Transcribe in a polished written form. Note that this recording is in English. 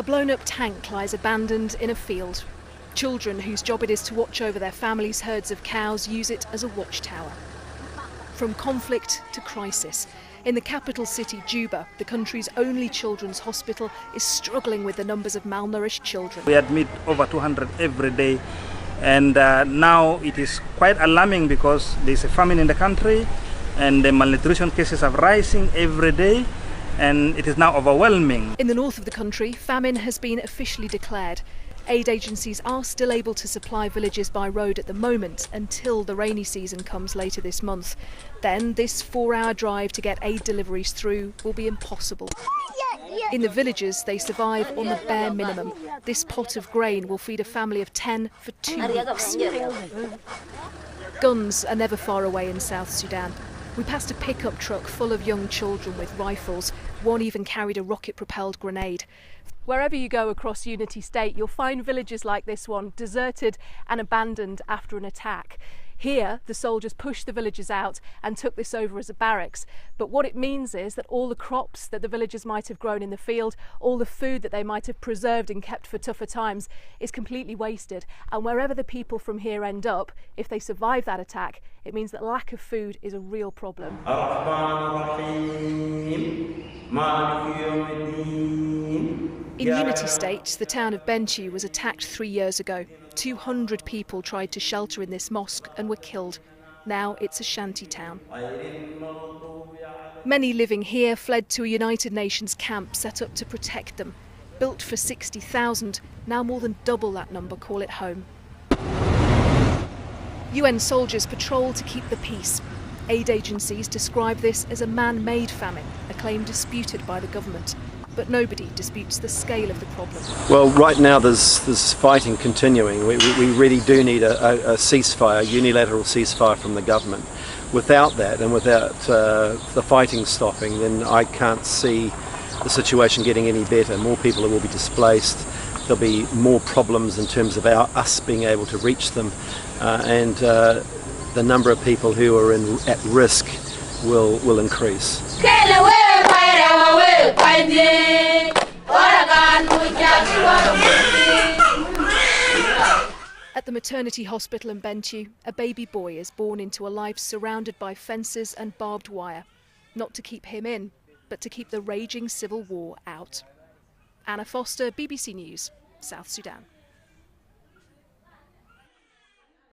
A blown-up tank lies abandoned in a field. Children whose job it is to watch over their families' herds of cows use it as a watchtower. From conflict to crisis. In the capital city, Juba, the country's only children's hospital is struggling with the numbers of malnourished children. We admit over 200 every day, and now it is quite alarming because there's a famine in the country and the malnutrition cases are rising every day, and it is now overwhelming. In the north of the country, famine has been officially declared. Aid agencies are still able to supply villages by road at the moment until the rainy season comes later this month. Then this 4-hour drive to get aid deliveries through will be impossible. In the villages, they survive on the bare minimum. This pot of grain will feed a family of 10 for 2 weeks. Guns are never far away in South Sudan. We passed a pickup truck full of young children with rifles. One even carried a rocket-propelled grenade. Wherever you go across Unity State, you'll find villages like this one, deserted and abandoned after an attack. Here, the soldiers pushed the villagers out and took this over as a barracks. But what it means is that all the crops that the villagers might have grown in the field, all the food that they might have preserved and kept for tougher times, is completely wasted. And wherever the people from here end up, if they survive that attack, it means that lack of food is a real problem. In Unity State, the town of Bentiu was attacked 3 years ago. 200 people tried to shelter in this mosque and were killed. Now it's a shanty town. Many living here fled to a United Nations camp set up to protect them. Built for 60,000, now more than double that number call it home. UN soldiers patrol to keep the peace. Aid agencies describe this as a man-made famine, a claim disputed by the government. But nobody disputes the scale of the problem. Well, right now there's fighting continuing. We really do need a ceasefire, a unilateral ceasefire from the government. Without that, and without the fighting stopping, then I can't see the situation getting any better. More people will be displaced. There'll be more problems in terms of us being able to reach them, and the number of people who are at risk will increase. At the maternity hospital in Bentiu, a baby boy is born into a life surrounded by fences and barbed wire. Not to keep him in, but to keep the raging civil war out. Anna Foster, BBC News, South Sudan.